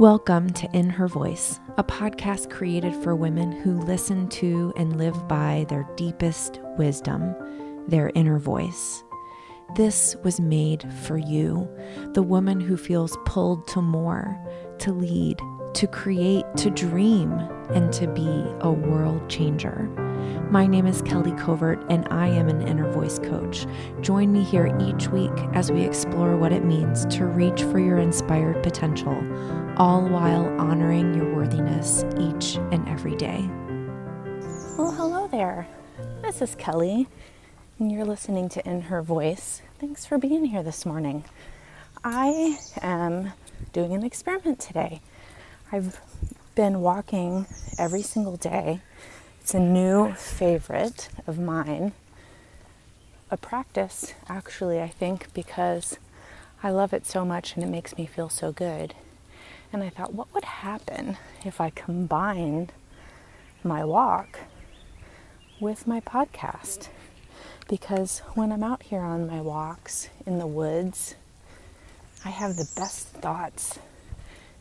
Welcome to In Her Voice, a podcast created for women who listen to and live by their deepest wisdom, their inner voice. This was made for you, the woman who feels pulled to more, to lead, to create, to dream, and to be a world changer. My name is Kelly Covert, and I am an inner voice coach. Join me here each week as we explore what it means to reach for your inspired potential, all while honoring your worthiness each and every day. Well, hello there. This is Kelly, and you're listening to In Her Voice. Thanks for being here this morning. I am doing an experiment today. I've been walking every single day. It's a new favorite of mine. A practice, actually, I think, because I love it so much and it makes me feel so good. And I thought, what would happen if I combined my walk with my podcast? Because when I'm out here on my walks in the woods, I have the best thoughts.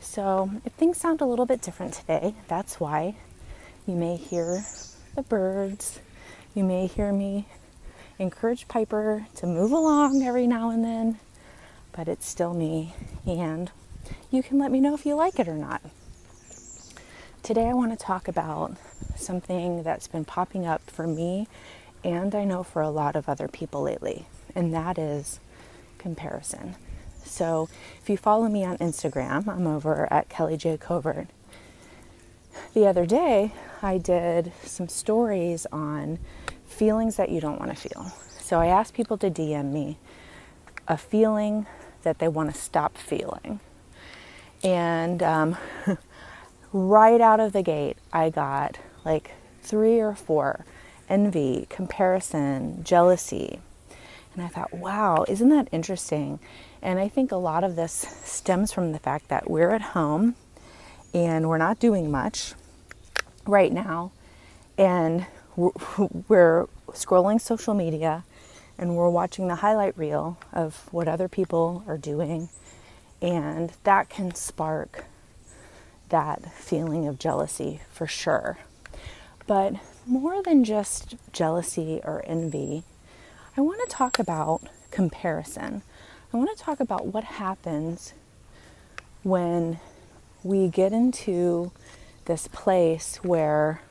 So if things sound a little bit different today, that's why. You may hear the birds. You may hear me encourage Piper to move along every now and then, but it's still me, and you can let me know if you like it or not. Today I want to talk about something that's been popping up for me, and I know for a lot of other people lately, and that is comparison. So if you follow me on Instagram, I'm over at Kelly J. Covert. The other day, I did some stories on feelings that you don't want to feel. So I asked people to DM me a feeling that they want to stop feeling. And right out of the gate, I got like 3 or 4: envy, comparison, jealousy. And I thought, wow, isn't that interesting? And I think a lot of this stems from the fact that we're at home and we're not doing much right now. And we're scrolling social media and we're watching the highlight reel of what other people are doing. And that can spark that feeling of jealousy for sure. But more than just jealousy or envy, I want to talk about comparison. I want to talk about what happens when we get into this place where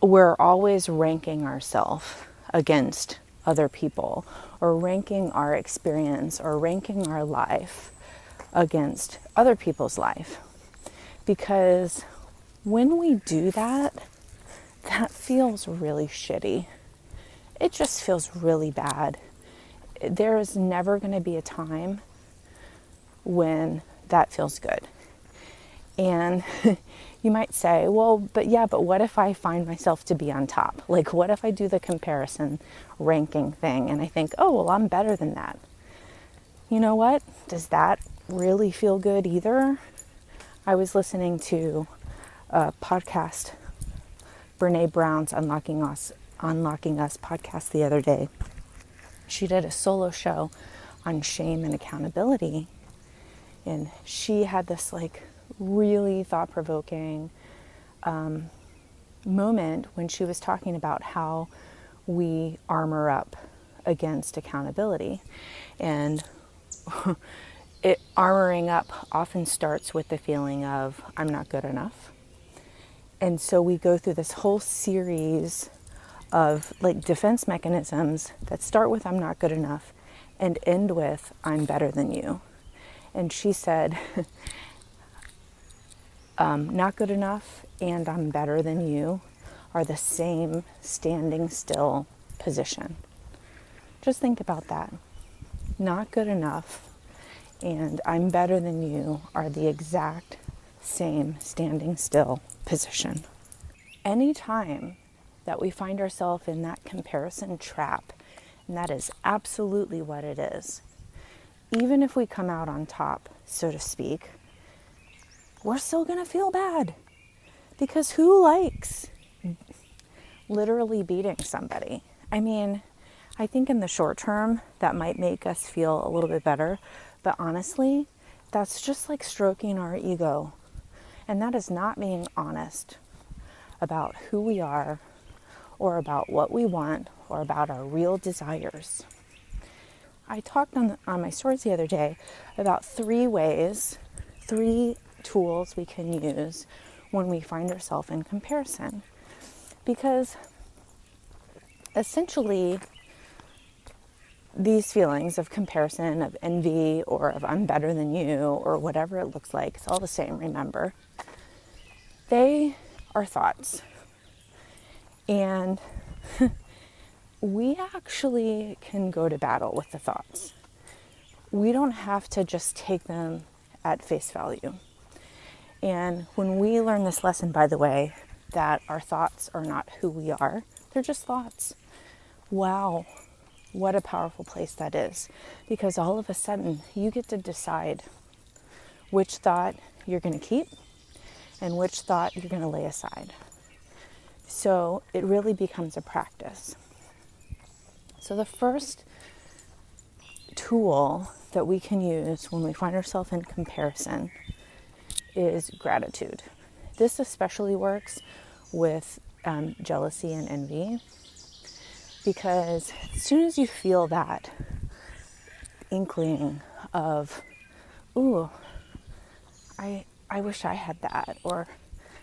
we're always ranking ourselves against other people, or ranking our experience, or ranking our life against other people's life. Because when we do that, that feels really shitty. It just feels really bad. There is never going to be a time when that feels good. And you might say, well, but what if I find myself to be on top? Like, what if I do the comparison ranking thing and I think, oh, well, I'm better than that? You know what? Does that really feel good either? I was listening to a podcast, Brene Brown's Unlocking Us podcast the other day. She did a solo show on shame and accountability. And she had this like really thought-provoking moment when she was talking about how we armor up against accountability. And armoring up often starts with the feeling of, I'm not good enough. And so we go through this whole series of like defense mechanisms that start with, I'm not good enough, and end with, I'm better than you. And she said, not good enough and I'm better than you are the same standing still position. Just think about that. Not good enough and I'm better than you are the exact same standing still position. Anytime that we find ourselves in that comparison trap, and that is absolutely what it is, even if we come out on top, so to speak, we're still going to feel bad. Because who likes literally beating somebody? I mean, I think in the short term, that might make us feel a little bit better. But honestly, That's just like stroking our ego. And that is not being honest about who we are or about what we want or about our real desires. I talked on my stories the other day about 3 tools we can use when we find ourselves in comparison. Because essentially, these feelings of comparison, of envy, or of I'm better than you, or whatever it looks like, it's all the same, remember. They are thoughts. And we actually can go to battle with the thoughts. We don't have to just take them at face value. And when we learn this lesson, by the way, that our thoughts are not who we are, they're just thoughts. Wow, what a powerful place that is. Because all of a sudden, you get to decide which thought you're going to keep and which thought you're going to lay aside. So it really becomes a practice. So the first tool that we can use when we find ourselves in comparison is gratitude. This especially works with jealousy and envy, because as soon as you feel that inkling of, ooh, I wish I had that, or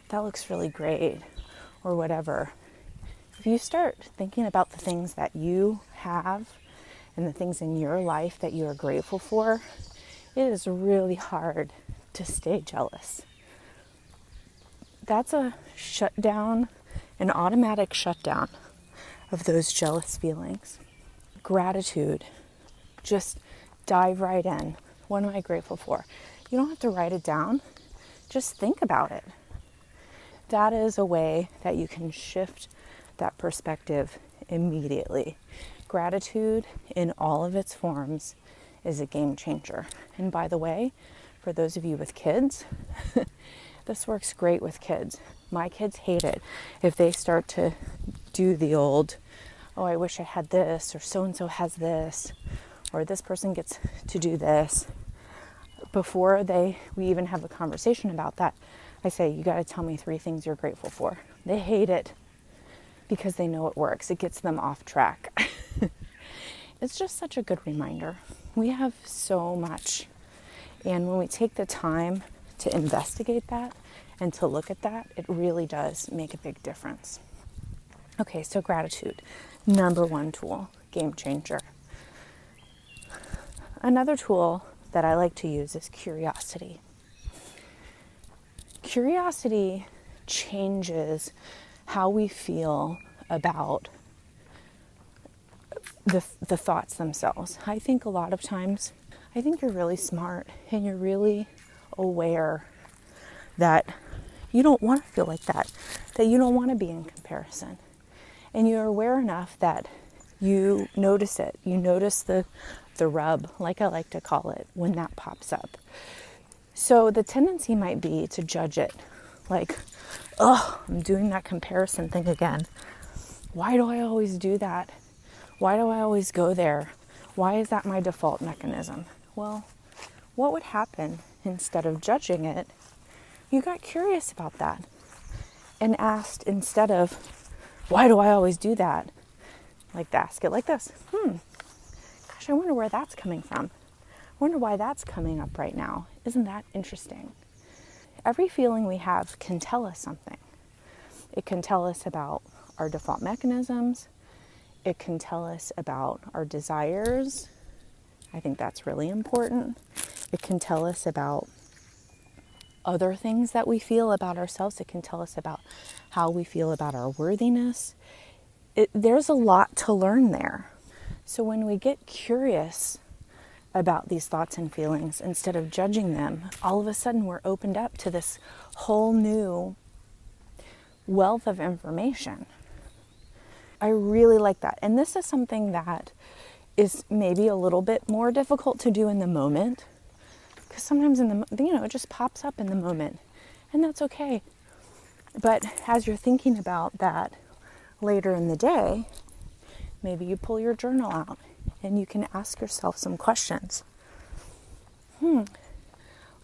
that looks really great, or whatever, if you start thinking about the things that you have and the things in your life that you are grateful for, it is really hard to stay jealous. That's a shutdown, an automatic shutdown of those jealous feelings. Gratitude, just dive right in. What am I grateful for? You don't have to write it down. Just think about it. That is a way that you can shift that perspective immediately. Gratitude in all of its forms is a game changer. And by the way, for those of you with kids, this works great with kids. My kids hate it if they start to do the old, oh, I wish I had this, or so-and-so has this, or this person gets to do this. Before we even have a conversation about that, I say, you got to tell me 3 things you're grateful for. They hate it because they know it works. It gets them off track. It's just such a good reminder. We have so much. And when we take the time to investigate that and to look at that, it really does make a big difference. Okay, so gratitude, number 1 tool, game changer. Another tool that I like to use is curiosity. Curiosity changes how we feel about the thoughts themselves. I think a lot of times, I think you're really smart and you're really aware that you don't want to feel like that you don't want to be in comparison. And you're aware enough that you notice it. You notice the rub, like I like to call it, when that pops up. So the tendency might be to judge it. Like, oh, I'm doing that comparison thing again. Why do I always do that? Why do I always go there? Why is that my default mechanism? Well, what would happen instead of judging it? You got curious about that and asked, instead of, why do I always do that? Like, ask it like this. Gosh, I wonder where that's coming from. I wonder why that's coming up right now. Isn't that interesting? Every feeling we have can tell us something. It can tell us about our default mechanisms. It can tell us about our desires. I think that's really important. It can tell us about other things that we feel about ourselves. It can tell us about how we feel about our worthiness. There's a lot to learn there. So when we get curious about these thoughts and feelings, instead of judging them, all of a sudden we're opened up to this whole new wealth of information. I really like that. And this is something that is maybe a little bit more difficult to do in the moment, because sometimes it just pops up in the moment, and that's okay. But as you're thinking about that later in the day, maybe you pull your journal out and you can ask yourself some questions.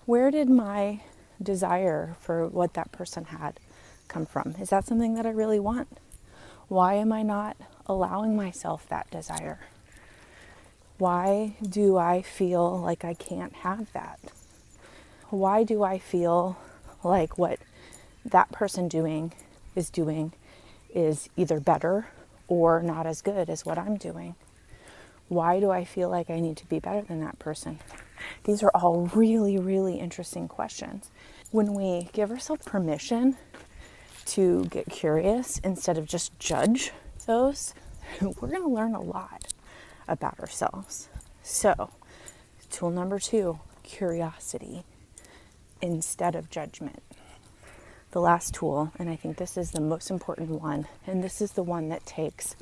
Where did my desire for what that person had come from? Is that something that I really want? Why am I not allowing myself that desire? Why do I feel like I can't have that? Why do I feel like what that person is doing is either better or not as good as what I'm doing? Why do I feel like I need to be better than that person? These are all really, really interesting questions. When we give ourselves permission to get curious instead of just judge those, we're going to learn a lot about ourselves. So, tool number 2, curiosity instead of judgment. The last tool, and I think this is the most important one, and this is the one that takes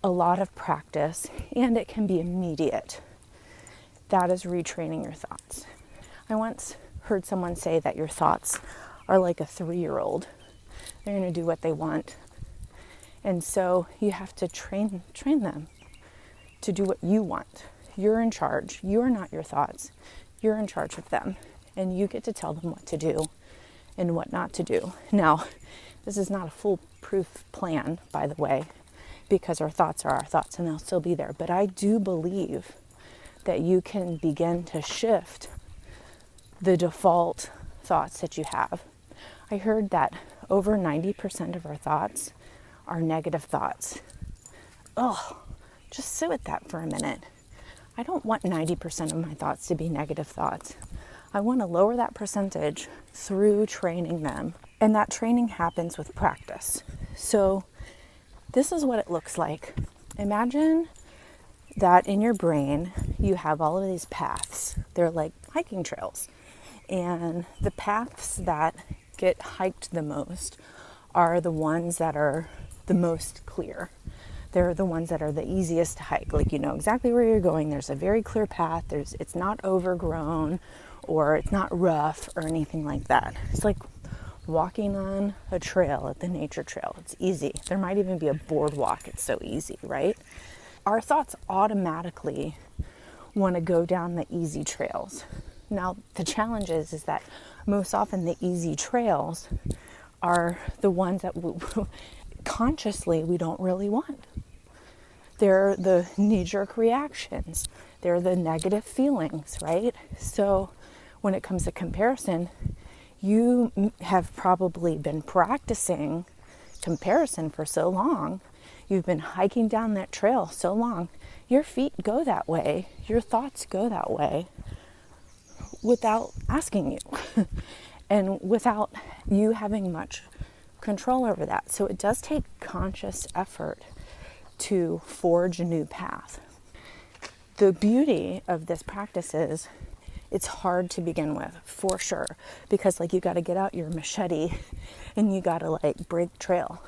a lot of practice, and it can be immediate. That is retraining your thoughts. I once heard someone say that your thoughts are like a 3-year-old. They're going to do what they want. And so you have to train them to do what you want. You're in charge. You are not your thoughts. You're in charge of them. And you get to tell them what to do and what not to do. Now, this is not a foolproof plan, by the way, because our thoughts are our thoughts and they'll still be there. But I do believe that you can begin to shift the default thoughts that you have. I heard that over 90% of our thoughts are negative thoughts. Oh, just sit with that for a minute. I don't want 90% of my thoughts to be negative thoughts. I want to lower that percentage through training them. And that training happens with practice. So this is what it looks like. Imagine that in your brain, you have all of these paths. They're like hiking trails. And the paths that get hiked the most are the ones that are the most clear. They're the ones that are the easiest to hike. Like, you know exactly where you're going. There's a very clear path. It's not overgrown or it's not rough or anything like that. It's like walking on a trail at the nature trail. It's easy. There might even be a boardwalk. It's so easy, right? Our thoughts automatically want to go down the easy trails. Now, the challenge is that most often the easy trails are the ones that consciously we don't really want. They're the knee-jerk reactions. They're the negative feelings, right? So when it comes to comparison, you have probably been practicing comparison for so long. You've been hiking down that trail so long. Your feet go that way. Your thoughts go that way without asking you and without you having much control over that. So it does take conscious effort to forge a new path. The beauty of this practice is it's hard to begin with, for sure, because like you got to get out your machete and you got to like break trail.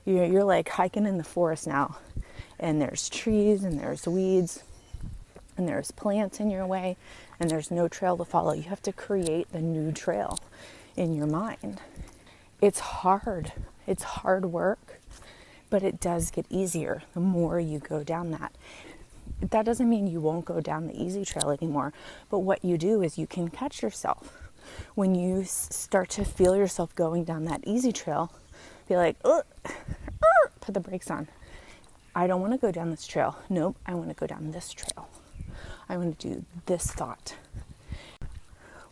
You're like hiking in the forest now, and there's trees and there's weeds and there's plants in your way and there's no trail to follow. You have to create the new trail in your mind. It's hard. It's hard work, but it does get easier the more you go down that. That doesn't mean you won't go down the easy trail anymore, but what you do is you can catch yourself. When you start to feel yourself going down that easy trail, be like, put the brakes on. I don't want to go down this trail. Nope, I want to go down this trail. I want to do this thought.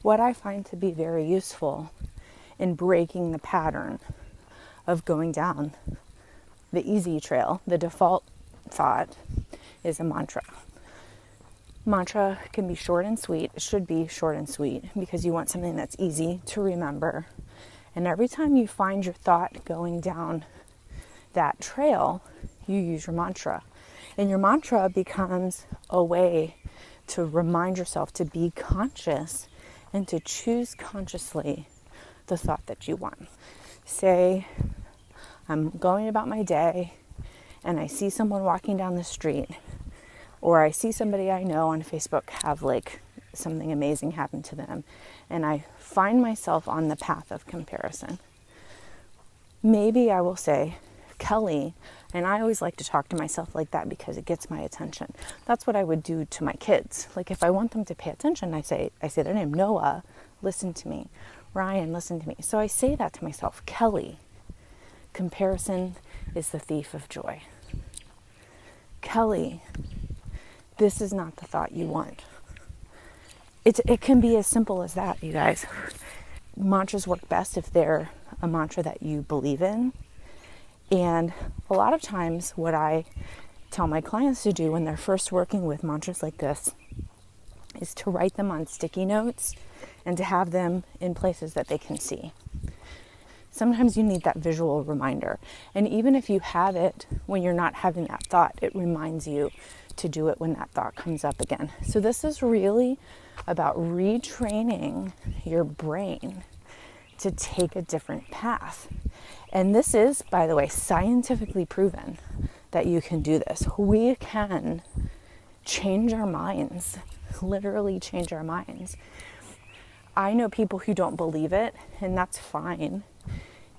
What I find to be very useful in breaking the pattern of going down the easy trail, the default thought, is a mantra. Mantra can be short and sweet. It should be short and sweet because you want something that's easy to remember. And every time you find your thought going down that trail, you use your mantra. And your mantra becomes a way to remind yourself to be conscious and to choose consciously the thought that you want. Say, I'm going about my day and I see someone walking down the street, or I see somebody I know on Facebook have like something amazing happen to them, and I find myself on the path of comparison. Maybe I will say, Kelly, and I always like to talk to myself like that because it gets my attention. That's what I would do to my kids. Like if I want them to pay attention, I say their name, Noah, listen to me. Ryan, listen to me. So I say that to myself, Kelly, comparison is the thief of joy. Kelly, this is not the thought you want. It can be as simple as that, you guys. Mantras work best if they're a mantra that you believe in. And a lot of times what I tell my clients to do when they're first working with mantras like this is to write them on sticky notes and to have them in places that they can see. Sometimes you need that visual reminder. And even if you have it when you're not having that thought, it reminds you to do it when that thought comes up again. So this is really about retraining your brain to take a different path. And this is, by the way, scientifically proven that you can do this. We can change our minds, literally change our minds. I know people who don't believe it, and that's fine.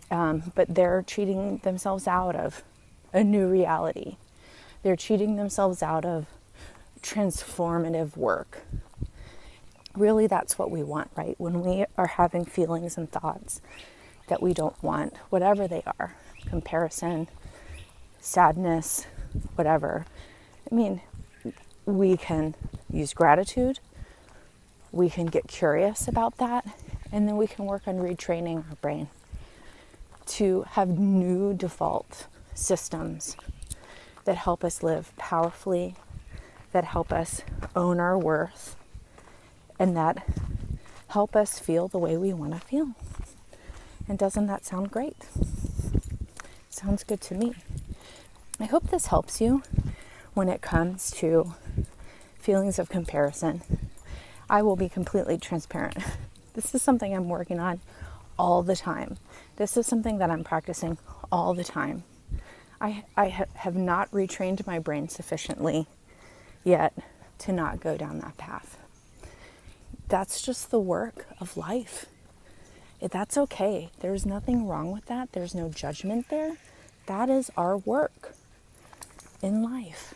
But they're cheating themselves out of a new reality. They're cheating themselves out of transformative work. Really, that's what we want, right? When we are having feelings and thoughts that we don't want, whatever they are, comparison, sadness, whatever. I mean, we can use gratitude. We can get curious about that. And then we can work on retraining our brain to have new default systems that help us live powerfully, that help us own our worth, and that help us feel the way we want to feel. And doesn't that sound great? Sounds good to me. I hope this helps you when it comes to feelings of comparison. I will be completely transparent. This is something I'm working on all the time. This is something that I'm practicing all the time. I have not retrained my brain sufficiently yet to not go down that path. That's just the work of life. That's okay. There's nothing wrong with that. There's no judgment there. That is our work in life,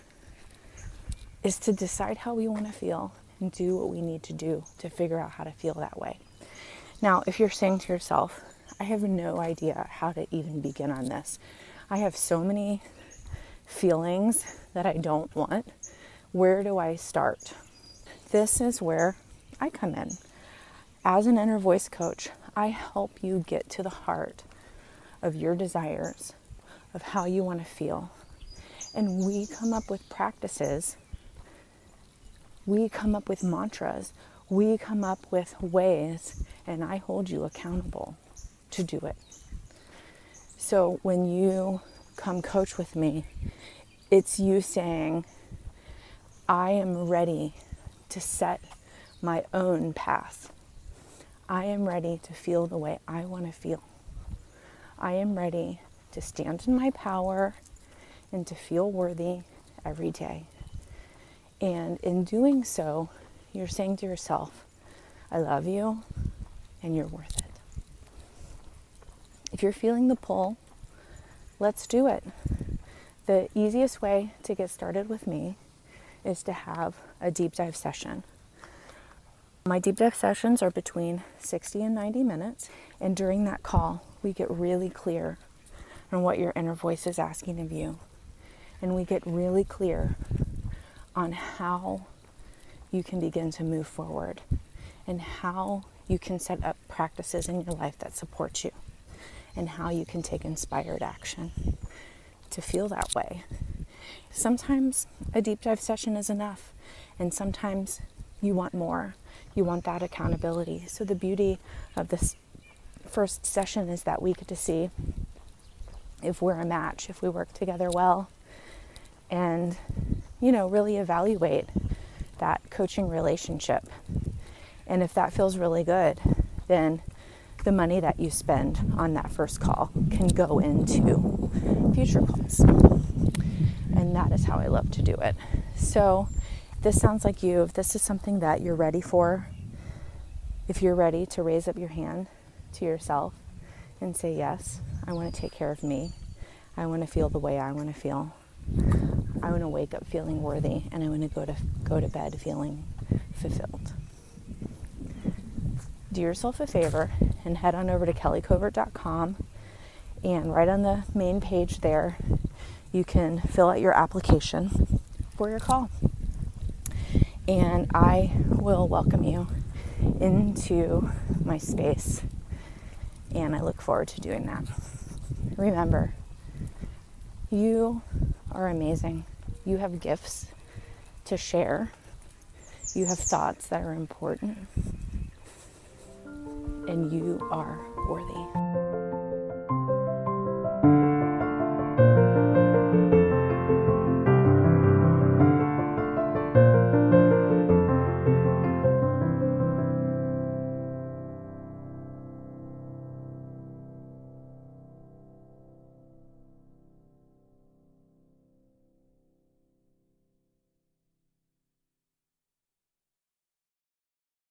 is to decide how we want to feel and do what we need to do to figure out how to feel that way. Now, if you're saying to yourself, I have no idea how to even begin on this. I have so many feelings that I don't want. Where do I start? This is where I come in. As an inner voice coach, I help you get to the heart of your desires, of how you want to feel. And we come up with practices. We come up with mantras. We come up with ways, and I hold you accountable to do it. So when you come coach with me, it's you saying, I am ready to set my own path. I am ready to feel the way I want to feel. I am ready to stand in my power and to feel worthy every day. And in doing so, you're saying to yourself, I love you and you're worth it. If you're feeling the pull, let's do it. The easiest way to get started with me is to have a deep dive session. My deep dive sessions are between 60 and 90 minutes. And during that call, we get really clear on what your inner voice is asking of you. And we get really clear on how you can begin to move forward and how you can set up practices in your life that support you and how you can take inspired action to feel that way. Sometimes a deep dive session is enough, and sometimes you want more. You want that accountability. So the beauty of this first session is that we get to see if we're a match, if we work together well, and, really evaluate that coaching relationship. And if that feels really good, then the money that you spend on that first call can go into future calls. And that is how I love to do it. So this sounds like you. If this is something that you're ready for, if you're ready to raise up your hand to yourself and say, yes, I want to take care of me. I want to feel the way I want to feel. I want to wake up feeling worthy, and I want to go to bed feeling fulfilled. Do yourself a favor and head on over to kellycovert.com, and right on the main page there, you can fill out your application for your call. And I will welcome you into my space, and I look forward to doing that. Remember, you are amazing. You have gifts to share. You have thoughts that are important. And you are worthy.